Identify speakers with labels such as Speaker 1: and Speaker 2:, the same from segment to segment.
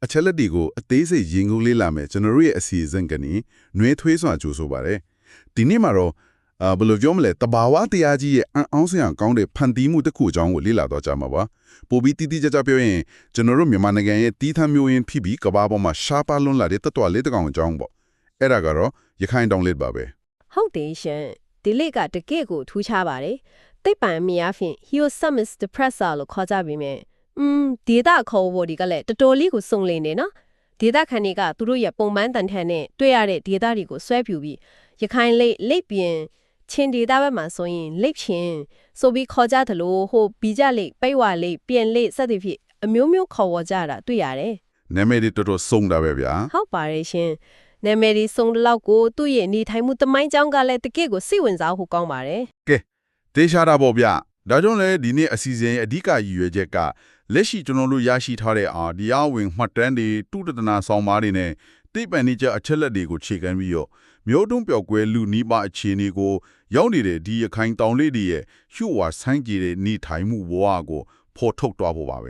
Speaker 1: အချက်လက်တွေကိုအသေးစိတ်ရင်ကုန်လေးလာမယ်ကျွန်တော်တို့ရဲ့အစီအစဉ်ကနေနှွေးထွေးစွာကြိုးဆိုပါတယ်ဒီနေ့မှာတော့ဘယ်လိုပြောမလဲတဘာဝတရားကြီးရဲ့အောင်းစရာကောင်းတဲ့ဖန်တီးမှုတစ်ခုအကြောင်းကိုလေ့လာတော့ကြမှာပါပိုပြီးတိတိကျကျပြောရင်ကျွန်တော်တို့မြန်မာနိုင်ငံရဲ့တီးထမ်းမျိုးရင်းဖြစ်ပြီးကဘာပေါ်မှာရှားပါလွန်းလာတဲ့တတ်တော်လေးတစ်ကောင်အကြောင်းပေါ့အဲ့ဒါကတော့ရခိုင်တောင်လေးပါပဲ
Speaker 2: ဟုတ်တယ်ရှင်ဒီလေကတကယ့်ကိုထူးခြားပါတယ်သိပ္ပံအမြင်အဖြစ် Hyosamus depressor လို့ခေါ်ကြပြီမဲ့ဒေတာခေါ်ဖို့ဒီကလည်းတော်တော်လေးကိုစုံလင်နေနော်ဒေတာခန်တွေကသူတို့ရဲ့ပုံမှန်တန်ထန်နဲ့တွေ့ရတဲ့ဒေတာတွေကိုဆွဲပြူပြီးရခိုင်လိပ်ပြင်ချင်းဒေတာဘက်မှာဆိုရင်လိပ်ချင်းဆိုပြီးခေါ်ကြတယ်လို့ဟိုဘီကြလိပ်ပိတ်ဝလိပ်ပြင်လိပ်စသဖြင့်အမျိုးမျိုးခေါ်ဝေါ်ကြတာတွေ့ရတယ်န
Speaker 1: ာမည်တွေတော်တော်စုံတာပဲဗျာဟ
Speaker 2: ုတ်ပါတယ်ရှင်နာမည်ဒီစုံတဲ့လောက်ကိုသူ့ရဲ့နေထိုင်မှုတမိုင်းကြောင်းကလည်းတကယ့်ကိုစိတ်ဝင်စားဖို့ကောင်းပါတယ်က
Speaker 1: ဲတေးရှားတာပေါ့ဗျာဒါကြောင့်လေဒီနေ့အစီအစဉ်ရဲ့အဓိကရည်ရွယ်ချက်ကလက်ရှိကျွန်တော်တို့ရရှိထားတဲ့တရားဝင်မှတ်တမ်းတွေတုတနာဆောင်ပါးတွေနဲ့သိပ္ပံနည်းကျအချက်လက်တွေကိုခြေခံပြီးတော့မျိုးတုံးပျောက်ကွဲလူနီးပါအခြေအနေကိုရောက်နေတဲ့ဒီရခိုင်တောင်လေးတွေရဲ့ရှုဝါဆိုင်ကြီးတဲ့နေထိုင်မှုဘဝကိုဖော်ထုတ်သွားဖို့ပါပ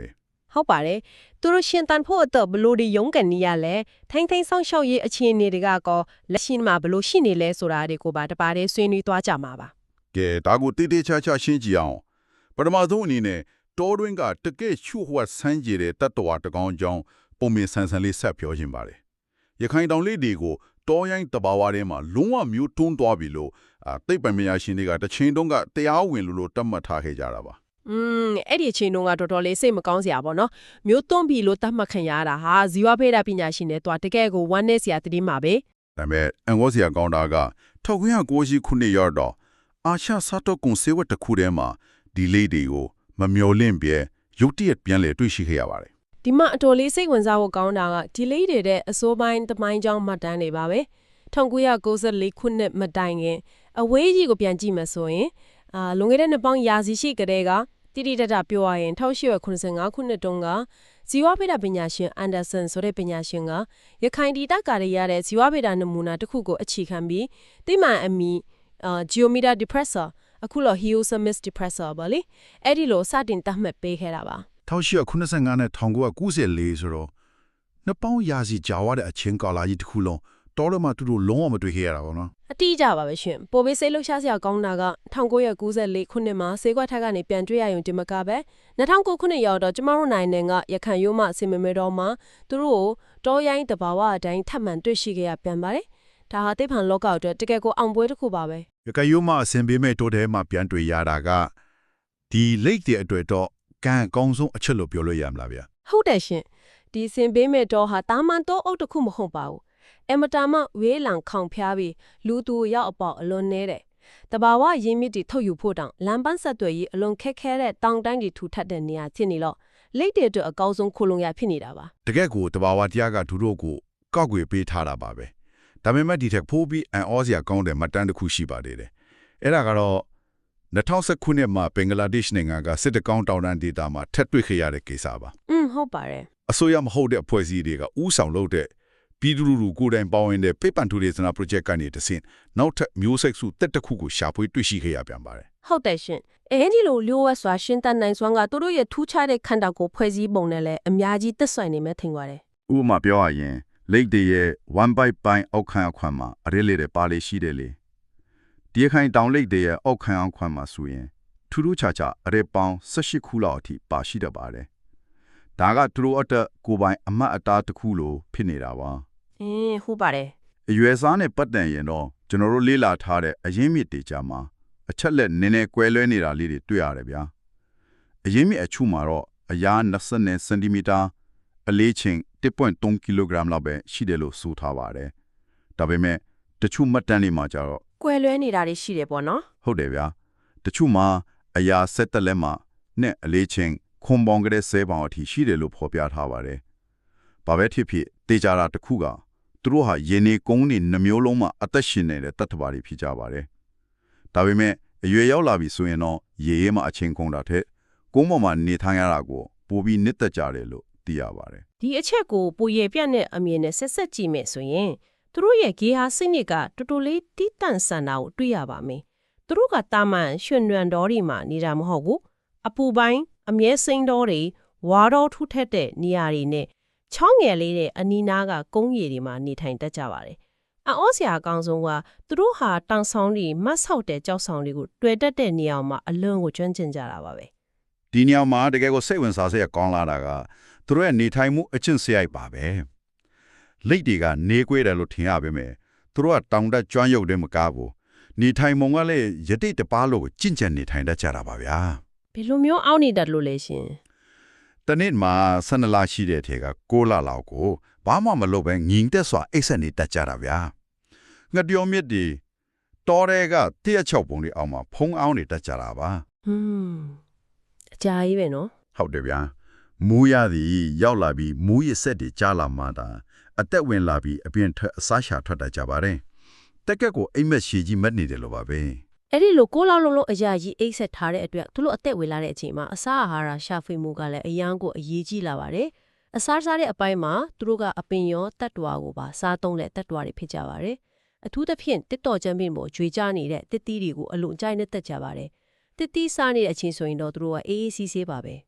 Speaker 1: ဲဟ
Speaker 2: ုတ်ပါတယ်သူတို့ရှင်တန်ဖို့အတွက်ဘလို့ဒီရုန်းကန်နေရလဲထိုင်းဆောင်ရှောက်ရေးအခြေအနေတွေကကောလက်ရှိမှာဘလို့ရှိနေလဲဆိုတာတွေကိုပါတပါးတည်းဆွေးနွေးသွားကြမှာပါက
Speaker 1: ဲဒါကိုတိတိကျကျရှင်းကြည့်အောင်ပထမဆုံးအနေနဲ့တောတွင်းကတကယ့်ရှုဝါဆိုင်ကြီးတဲ့တတ္တဝါတကောင်ကြောင့်ပုံမြင်ဆန်းဆန်းလေးဆက်ပြောခြင်းပါတယ်ရခိုင်တောင်လေးတွေကိုတောရိုင်းတဘာဝထဲမှာလုံးဝမျိုးတွန်းသွားပြီလို့သိပ္ပံပညာရှင်တွေကတစ်ချိန်တုန်းကတရားဝင်လို့တတ်မှတ်ထားခဲ့ကြတာပါ
Speaker 2: အဲ့ဒီအချိန်တုန်းကတော်တော်လေးစိတ်မကောင်းစရာပေါ့နော်မျိုးတွန်းပြီလို့တတ်မှတ်ခံရတာဟာဇီဝဗေဒပညာရှင်တွေတွားတကယ်ကိုဝမ်းနည်းစရာတတိမှာပဲဒ
Speaker 1: ါပေမဲ့အန်ဂေါစရာကောင်းတာက1990ခုနှစ်ရောက်တော့အာရှစားတော့ကွန်ဆေဝတ်တစ်ခုထဲမှာဒီလေးတွေကိုမမျော်လင့်ပြဲရုတ်တရက်ပြန်လေတွေ့ရှိခဲ့ရပါတယ်ဒ
Speaker 2: ီမှာအတော်လေးစိတ်ဝင်စားဖို့ကောင်းတာကဒီလေးတွေတဲ့အစိုးပိုင်းတမိုင်းကြောင်းမှတ်တမ်းတွေပါပဲ1994ခုနှစ်မတိုင်ခင်အဝေးကြီးကိုပြန်ကြည့်မှဆိုရင်လွန်ခဲ့တဲ့နှစ်ပေါင်းရာစီရှိကတည်းကတိတိတတ်ပြောရရင်1885ခုနှစ်တုန်းကဇီဝဗေဒပညာရှင်အန်ဒါဆန်ဆိုတဲ့ပညာရှင်ကရခိုင်ဒေသကာရရတဲ့ဇီဝဗေဒနမူနာတစ်ခုကိုအခြေခံပြီးသိမှန်အမီgeometer depressor အခုလော Hyosamus depressor ပါလေအဲ့ဒီလိုစတင်တတ်မှတ်ပေးခဲ့တာပါ
Speaker 1: 1885နဲ့1994ဆိုတော့နှစ်ပေါင်းရာစီကြာဝတဲ့အချင်းကာလကြီးတစ်ခုလုံးတော်တော်မှသူတို့လုံးဝမတွေ့ခဲ့ရတာပေါ့နော်
Speaker 2: အတိအကျပါပဲရှင်ပိုဘေးစိတ်လှုပ်ရှားစရာကောင်းတာက1994ခုနှစ်မှာစေကွက်ထက်ကနေပြန်တွေ့ရရုံဒီမကပဲ2009ခုနှစ်ရောက်တော့ကျမတို့နိုင်ငံကရခိုင်ရိုးမအစင်မမဲတော်မှာသူတို့တောရိုင်းတဘာဝအတိုင်းထပ်မံတွေ့ရှိခဲ့ရပြန်ပါတယ်ဒါဟာသိပ္ပံလောကအတွက်တကယ်ကိုအောင်ပွဲတစ်ခုပါပဲရ
Speaker 1: ခိုင်ရိုးမအစင်ပေးမဲ့တိုးထဲမှာပြန်တွေ့ရတာကဒီလိတ်တဲ့အတွက်တော့ကံအကောင်းဆုံးအချက်လို့ပြောလို့ရမလားဗျာဟ
Speaker 2: ုတ်တယ်ရှင်ဒီစင်ပေးမဲ့တော်ဟာတာမန်တော့အုပ်တစ်ခုမဟုတ်ပါဘူးအမတာမဝေးလံခေါင်ဖျားပြီးလူသူရောက်အပေါက်အလွန်နေတယ်တဘာဝရင်းမြစ်တွေထုတ်ယူဖို့တောင်လမ်းပန်းဆက်သွယ်ရေးအလွန်ခက်ခဲတဲ့တောင်တိုင်းတွေထူထပ်တဲ့နေရာဖြစ်နေလို့လိတ်တွေအတွက်အကောင်းဆုံးခိုလုံရဖြစ်နေတာပါ
Speaker 1: တကယ့်ကိုတဘာဝတရားကသူတို့ကိုကောက်ွယ်ပေးထားတာပါပဲဒါပေမဲ့ဒီထက်ဖိုးပြီးအန်အောစရာကောင်းတဲ့မှတ်တမ်းတစ်ခုရှိပါသေးတယ်အဲ့ဒါကတော့2019ခုနှစ်မှာဘင်္ဂလားဒေ့ရှ်နိုင်ငံကစစ်တကောင်းတောင်တန်းဒေသမှာထပ်တွေ့ခဲ့ရတဲ့ကိစ္စပါဟ
Speaker 2: ုတ်ပါတယ်
Speaker 1: အစိုးရမဟုတ်တဲ့အဖွဲ့အစည်းတွေကဥဆောင်လုပ်တဲ့ပြည်သူလူထုကိုယ်တိုင်ပါဝင်တဲ့ပေပန်ထူဒေသနာ project ကနေတဆင့်နောက်ထပ်မျိုးဆက်စုတက်တစ်ခုကိုရှာဖွေတွေ့ရှိခဲ့ရပြန်ပါတယ်ဟ
Speaker 2: ုတ်တယ်ရှင်အဲဒီလိုလျှို့ဝှက်စွာရှင်းတတ်နိုင်စွမ်းကသူတို့ရဲ့ထူးခြားတဲ့ခန္ဓာကိုယ်ဖွဲ့စည်းပုံနဲ့လည်းအများကြီးသက်ဆိုင်နေမှထင်ပါတယ်ဥ
Speaker 1: ပမာပြောရရင်လိတ်တွေရဲ့1 byte ပိုင်းအောက်ခံအခွင့်မှာအရေးလေးတွေပါလေရှိတယ်လေဒီခိုင်တောင်လိတ်တွေရဲ့အောက်ခံအခွင့်မှာဆိုရင်ထူးထူးခြားခြားအရေးပေါင်း18ခုလောက်အထိပါရှိတတ်ပါတယ်ဒါကသူတို့အတွက်ကိုယ်ပိုင်အမှတ်အသားတစ်ခုလိုဖြစ်နေတာပါ
Speaker 2: ဟုတ်ပါတယ်အ
Speaker 1: ရွယ်စားနဲ့ပတ်သက်ရင်တော့ကျွန်တော်တို့လေ့လာထားတဲ့အရင်းမြစ်တွေကြားမှာအချက်လက်နည်းနည်းကွဲလွဲနေတာလေးတွေတွေ့ရတယ်ဗျာအရင်းမြစ်အချို့မှာတော့အရာ20စင်တီမီတာအလေးချိန် 1.3 ကီလိုဂရမ်လောက်ပဲရှိတယ်လို့ဆိုထားပါတယ်ဒါပေမဲ့တချို့မှတ်တမ်းတွေမှာကျတော့
Speaker 2: ကွဲလွဲနေတာတွေရှိတယ်ပေါ့နော်ဟ
Speaker 1: ုတ်တယ်ဗျာတချို့မှာအရာ7တက်လက်မှာနဲ့အလေးချိန်ခွန်ပေါင်ကလေး10ပေါင်အထိရှိတယ်လို့ဖော်ပြထားပါတယ်ဘာပဲဖြစ်ဖြစ်တေချာတာတစ်ခုကသူတို့ဟာရေနေကုန်းနေနှမျိုးလုံးမှာအသက်ရှင်နေတဲ့တတ္တဝါတွေဖြစ်ကြပါတယ်ဒါပေမဲ့အရွယ်ရောက်လာပြီဆိုရင်တော့ရေရဲမှာအချင်းကုန်တာထက်ကုန်းပေါ်မှာနေထိုင်ရတာကိုပိုပြီးနစ်သက်ကြတယ်လို့သိရပါတယ်
Speaker 2: ဒီအချက်ကိုပိုရေပြတ်တဲ့အမြင်နဲ့ဆက်ကြည့်မယ်ဆိုရင်သူတို့ရဲ့ဂေဟာစိတ်နစ်ကတော်တော်လေးတိတန့်ဆန်တာကိုတွေ့ရပါမယ်သူတို့ကတာမန်ရွှင်နွံတော်တွေမှာနေတာမဟုတ်ဘူးအပူပိုင်းအမြဲစိမ့်တော်တွေဝါတော်ထူထက်တဲ့နေရာတွေနဲ့ ချောင်းငယ်လေးတဲ့အနီးနားကကုန်းရည်တွေမှာနေထိုင်တတ်ကြပါတယ်။အော်စရာအကောင်းဆုံးကသူတို့ဟာတောင်ဆောင်တွေမတ်ဆောက်တဲ့ကြောက်ဆောင်တွေကိုတွေ့တတ်တဲ့နေရာမှာအလွန်ကိုကျွမ်းကျင်ကြတာပါပဲ။
Speaker 1: ဒီနေရာမှာတကယ်ကိုစိတ်ဝင်စားစရာကောင်းလာတာကသူတို့ရဲ့နေထိုင်မှုအချင်းစရိုက်ပါပဲလိတ်တွေကနေကွေးတယ်လို့ထင်ရပါမယ်သူတို့ကတောင်တက်ကျွမ်းရုပ်တွေမကားဘူးနေထိုင်မုံကလည်းရတိတပါလို့ကျင့်ကြံနေထိုင်တတ်ကြတာပါဗျာ
Speaker 2: ဘယ်လိုမျိုးအောက်နေတတ်လို့လဲရှင်တ
Speaker 1: နေ့မှာ12လရှိတဲ့ထဲက6လလောက်ကိုဘာမှမလုပ်ပဲငင်တက်စွာအိတ်ဆက်နေတတ်ကြတာဗျာငှက်ပြောမြစ်တွေတော်တွေကတရက်6ပုံတွေအောက်မှာဖုံးအောင်နေတတ်ကြတာပါ
Speaker 2: အကြာကြီးပဲနော်
Speaker 1: ဟုတ်တယ်ဗျာမူးရသည်ရောက်လာပြီးမူးရဆက်တွေကြားလာမှတာအသက်ဝင်လာပြီးအပြင်ထွက်အစားရှာထွက်တတ်ကြပါတယ်တက်ကက်ကိုအိမ်မက်ရှည်ကြီးမက်နေတယ်လို့ပါပဲအ
Speaker 2: ဲ့ဒီလိုကိုလောက်လုံးအရာကြီးအိတ်ဆက်ထားတဲ့အတွက်သူတို့အသက်ဝင်လာတဲ့အချိန်မှာအစာအာဟာရရှာဖွေမှုကလည်းအရန်ကိုအရေးကြီးလာပါတယ်အစားစားတဲ့အပိုင်းမှာသူတို့ကအပင်ရောတတ်တော်ကိုပါစားသုံးတဲ့တတ်တော်တွေဖြစ်ကြပါတယ်အထူးသဖြင့်တစ်တော်ချမ်းပင်ပေါ်ကြွေကြနေတဲ့တစ်သီးတွေကိုအလွန်ကြိုက်နေတတ်ကြပါတယ်တစ်သီးစားနေတဲ့အချိန်ဆိုရင်တော့သူတို့ကအေးအေးဆေးဆေးပါပဲ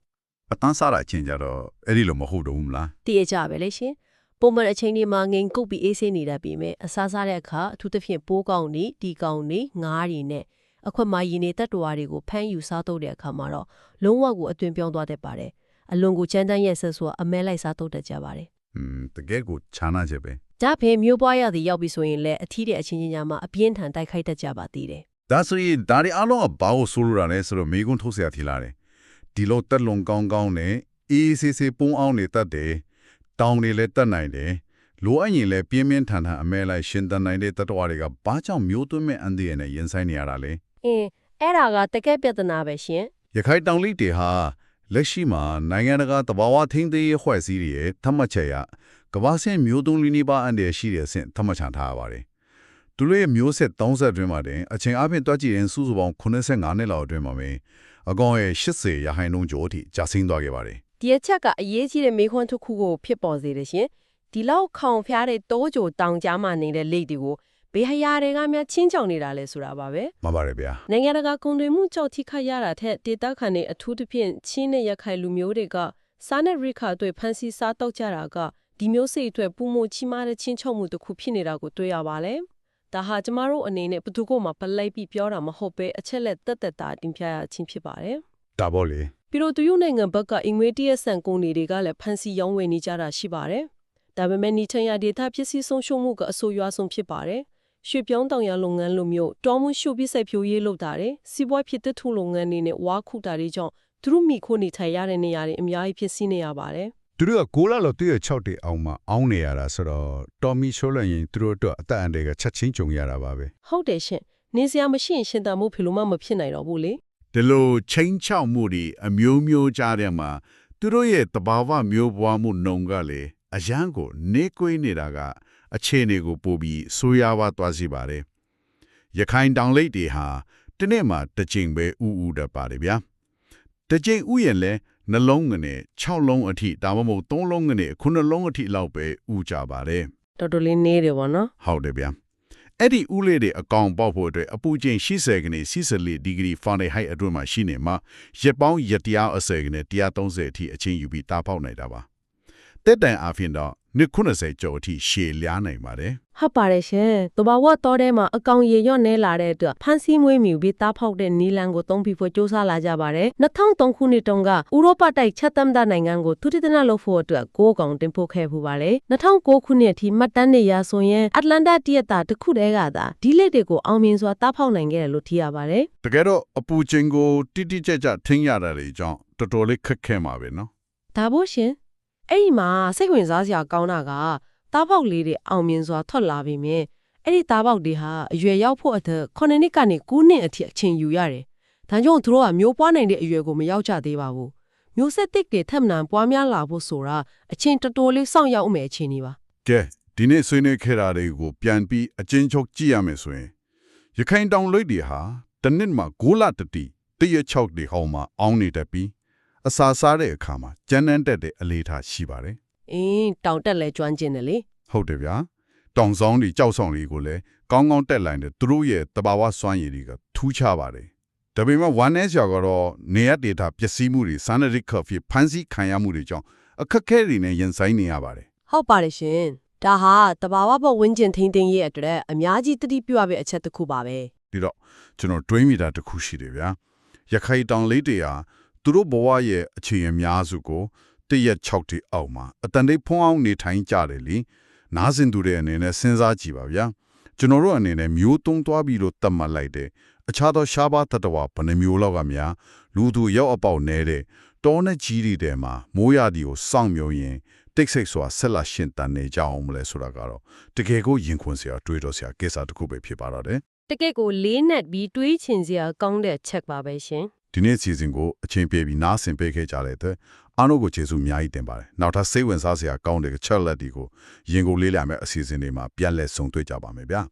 Speaker 1: အတန်းစားတဲ့အချိန်ကြတော့အဲ့ဒီလိုမဟုတ်တော့ဘူးမလားတ
Speaker 2: ည်ကြပဲလေရှင်ပုံမှန်အချိန်ဒီမှာငိန်ကုတ်ပြီးအေးဆေးနေတတ်ပြီးမြဲအစားစားတဲ့အခါအထူးသဖြင့်ပိုးကောင်းနေဒီကောင်းနေငားတွေနဲ့အခွက်မရည်နေတတ်တော်တွေကိုဖမ်းယူစားတော့တဲ့အခါမှာတော့လုံးဝကိုအသွင်ပြောင်းသွားတတ်ပါတယ်အလွန်ကိုချမ်းတမ်းရဲ့ဆက်ဆိုအမဲလိုက်စားတော့တတ်ကြပါတယ်တ
Speaker 1: ကယ်ကိုချမ်းသာချက်ပဲဒ
Speaker 2: ါဖေမျိုးပွားရသည်ရောက်ပြီဆိုရင်လည်းအထီးတဲ့အချင်းချင်းညာမှာအပြင်းထန်တိုက်ခိုက်တတ်ကြပါသေးတယ်ဒ
Speaker 1: ါဆိုရင်ဒါတွေအလုံးအဘာကိုဆိုလိုတာလဲဆိုတော့မိကုန်းထုတ်เสียထီလာတယ်ဒီလိုတက်လုံကောင်းကောင်းနဲ့အေးဆေးဆေးပုံအောင်နေတတ်တယ်တောင်းနေလဲတတ်နိုင်တယ်လိုအပ်ရင်လည်းပြင်းပြင်းထန်ထန်အမဲလိုက်ရှင်တန်နိုင်တဲ့တတော်တွေကဘာကြောင့်မျိုးသွင်းမဲ့အန်ဒီရနဲ့ရင်ဆိုင်နေရတာလဲအ
Speaker 2: ဲ့ဒါကတကယ်ပြဿနာပဲရှင်
Speaker 1: ရခိုင်တောင်လိတွေဟာလက်ရှိမှာနိုင်ငံတကာတဘာဝထိန်းသိမ်းရေးဖွဲ့စည်းတွေရဲ့သတ်မှတ်ချက်အရကမ္ဘာ့ဆင့်မျိုးသွင်းလူနီးပါးအန်ဒီရရှိတဲ့အဆင့်သတ်မှတ်ချထားရပါတယ်သူတို့ရဲ့မျိုးဆက်30အတွင်းမှာတင်အချိန်အပြင်တွက်ကြည့်ရင်စုစုပေါင်း85နှစ်လောက်အတွင်းမှာပဲအကောင်ရဲ့80%ကျော်အထိကျဆင်းသွားခဲ့ပါတယ်
Speaker 2: ဒီအချက်ကအရေးကြီးတဲ့မေးခွန်းတစ်ခုကိုဖြစ်ပေါ်စေတယ်ရှင်ဒီလောက်ခေါင်ဖျားတဲ့တိုးကြိုတောင်ကြားမှာနေတဲ့လိတ်တွေကိုဘယ်ဟာရတွေကများချင်းချောင်နေတာလဲဆိုတာပါပဲ
Speaker 1: မှန်ပါတယ်ဗျာ
Speaker 2: နိုင်ငံတကာကုန်သွယ်မှုကြောက်ထိခိုက်ရတာထက်ဒေသခံတွေအထူးသဖြင့်ချင်းနဲ့ရခိုင်လူမျိုးတွေကစားနဲ့ရိခါတွေဖန်ဆီးစားတော့ကြတာကဒီမျိုးစိတ်အတွက်ပူမိုချီမားတဲ့ချင်းချောက်မှုတစ်ခုဖြစ်နေတာကိုတွေ့ရပါလေဒါဟာကျမတို့အနေနဲ့ဘသူကမှပလိုက်ပြီးပြောတာမဟုတ်ပဲအချက်လက်တက်တက်တာတင်ပြရချင်းဖြစ်ပါတယ်ဒ
Speaker 1: ါပေါ့လေပ
Speaker 2: ြီးတော့သူရုနိုင်ငံဘက်ကအင်္ဂွေတရဆန်ကုန်တွေကလည်းဖန်ဆီးရောင်းဝယ်နေကြတာရှိပါတယ်ဒါပေမဲ့နီထန်ရဒေတာပစ္စည်းဆုံးရှုံးမှုကအဆိုးရွားဆုံးဖြစ်ပါတယ်ရွှေပြောင်းတောင်ရလုပ်ငန်းလိုမျိုးတောမှုရှုပ်ပြီးစိုက်ပျိုးရေးလုပ်တာတယ်စီးပွားဖြစ်တဲ့ထုလုပ်ငန်းတွေနဲ့ဝါခုတာတွေကြောင့်သူတို့မိခိုးနေထိုင်ရတဲ့နေရာတွေအများကြီးဖြစ်စီနေရပါတယ်သ
Speaker 1: ူတို့က6လလောက်တည့်ရ6တေအောင်မှအောင်းနေရတာဆိုတော့တော်မီရှိုးလိုက်ရင်သူတို့အတွက်အသက်အန္တရာယ်ချက်ချင်းကြုံရတာပါပဲဟ
Speaker 2: ုတ်တယ်ရှင်နေစရာမရှိရင်ရှင်တမှုဖေလို့မှမဖြစ်နိုင်တော့ဘူးလေဒ
Speaker 1: ီလိုချင်းချောက်မှုတွေအမျိုးမျိုးကြားတဲ့မှာသူတို့ရဲ့တဘာဝမျိုးပွားမှုနှုံကလေအရန်ကိုနေကွေးနေတာကအခြေအနေကိုပို့ပြီးဆိုးရွားသွားစေပါတယ်ရခိုင်တောင်လိပ်တွေဟာတနေ့မှာတစ်ချိန်ပဲဥဥတပါတယ်ဗျာတစ်ချိန်ဥရင်လဲနှလုံးငနဲ့6လုံးအထိဒါမှမဟုတ်3လုံးငနဲ့9လုံးအထိလောက်ပဲဥကြပါတယ်
Speaker 2: တော်တော်လေးနေတယ်ဗောနော်ဟ
Speaker 1: ုတ်တယ်ဗျာအဲ့ဒီဥလေးတွေအကောင်ပေါက်ဖို့အတွက်အပူချိန်80ကနေ44ဒီဂရီဖာရင်ဟိုက်အတွင်းမှာရှိနေမှာရက်ပေါင်းရက်တရားအစဲကနေ130အထိအချိန်ယူပြီးတာပေါက်နိုင်တာပါတက်တန်အဖြစ်တော့90ကျော်အထိရှည်လျားနိုင်ပါတယ်
Speaker 2: ဟုတ်ပါတယ်ရှင်တဘာဝတော်ထဲမှာအကောင်ရေရော့နေလာတဲ့အတွက်ဖန်စီမွေးမြူပြီးတားဖောက်တဲ့နီလန်ကိုသုံးပြီးဖို့စ조사လာကြပါတယ်2003ခုနှစ်တုန်းကဥရောပတိုက်ချက်သမ္မတနိုင်ငံကိုသူတိတနလုပ်ဖို့အတွက်6ကောင်တင်ပို့ခဲ့ပူပါလေ2009ခုနှစ်အထိမှတ်တမ်းနေရဆိုရင်အတ္တလန္တာတည့်ရတာတစ်ခုတည်းကသာဒီလက်တွေကိုအောင်မြင်စွာတားဖောက်နိုင်ခဲ့တယ်လို့ထင်ရပါတယ်တ
Speaker 1: ကယ်တော့အပူချိန်ကိုတိတိကျကျထင်းရတာလေကြောင့်တော်တော်လေးခက်ခဲမှာပဲနော်ဒ
Speaker 2: ါဖို့ရှင်အဲ့ဒီမှာစိတ်ဝင်စားစရာကောင်းတာကသားပေါက်လေးတွေအောင်မြင်စွာထွက်လာပြီးမြဲအဲ့ဒီသားပေါက်တွေဟာအရွယ်ရောက်ဖို့အသက်9နှစ်ကနေ9နှစ်အထိအချိန်ယူရတယ်။ဒါကြောင့်သူတို့ကမျိုးပွားနိုင်တဲ့အရွယ်ကိုမရောက်ကြသေးပါဘူး။မျိုးဆက်တစ်တွေထပ်မံပွားများလာဖို့ဆိုတာအချိန်တော်တော်လေးစောင့်ရောက်မယ်အခြေအနေပါ
Speaker 1: ။ကဲဒီနေ့ဆွေးနွေးခဲ့တာတွေကိုပြန်ပြီးအချင်းချုပ်ကြည့်ရမယ်ဆိုရင်ရခိုင်တောင်လိပ်တွေဟာတနစ်မှာ6လတတိတရ6တွေဟောင်းမှာအောင်းနေတတ်ပြီးအစာစားတဲ့အခါမှာကြမ်းတမ်းတက်တဲ့အလေးထားရှိပါတယ်
Speaker 2: တောင်တက်လဲကျွမ်းကျင်တယ်လေဟ
Speaker 1: ုတ်တယ်ဗျာတောင်ဆောင်တွေကြောက်ဆောင်တွေကိုလည်းကောင်းကောင်းတက်လိုက်တယ်သူတို့ရဲ့တဘာဝစွမ်းရည်တွေကထူးခြားပါတယ်ဒါပေမဲ့ 1S ရောက်တော့နေရဒေတာပျက်စီးမှုတွေစာနရိခဖီဖန်စီခံရမှုတွေကြောင့် အခက်အခဲတွေနဲ့ရင်ဆိုင်နေရပါတယ်
Speaker 2: ဟုတ်ပါတယ်ရှင်ဒါဟာတဘာဝပတ်ဝန်းကျင်ထိန်းသိမ်းရေးအတွက်အများကြီးတတိပြုရမယ့်အချက်တစ်ခုပါပဲ
Speaker 1: ဒီတော့ကျွန်တော်တွေးမိတာတစ်ခုရှိတယ်ဗျာရခိုင်တောင်လေးတွေဟာသူတို့ဘဝရဲ့အခြေအများစုကိုတရက်6တိအောက်မှာအတန်တိတ်ဖုံးအောင်နေထိုင်ကြတယ်လေနားစင်သူတွေအနေနဲ့စဉ်းစားကြည့်ပါဗျာကျွန်တော်တို့အနေနဲ့မျိုးတုံးသွားပြီးလို့တတ်မှတ်လိုက်တယ်အခြားသောရှားပါးတတဝါဘယ်နှမျိုးလောက်ကများလူသူရောက်အပေါက်နေတဲ့တောနဲ့ကြီးတွေထဲမှာမိုးရသည်ကိုစောင့်မျှော်ရင်တိတ်ဆိတ်စွာဆက်လက်ရှင်တန်နေကြအောင်မလဲဆိုတာကတော့တကယ်ကိုရင်ခွင်စရာတွေးတော်စရာကိစ္စတစ်ခုပဲဖြစ်ပါတော့တယ်
Speaker 2: တကယ့်ကိုလေးနက်ပြီးတွေးချင်စရာကောင်းတဲ့ချက်ပါပဲရှင်
Speaker 1: ဒီနေ့စီစဉ်ကိုအချိန်ပြေပြီးနားဆင်ပေးခဲ့ကြတဲ့အတွက်အားလုံးကိုကျေးဇူးအများကြီးတင်ပါတယ်နောက်ထပ်စိတ်ဝင်စားစရာကောင်းတဲ့ချက်လက်တွေကိုရင်ကိုလေးလာမယ့်အစီအစဉ်တွေမှာပြန်လည်ဆုံတွေ့ကြပါမယ်ဗျာ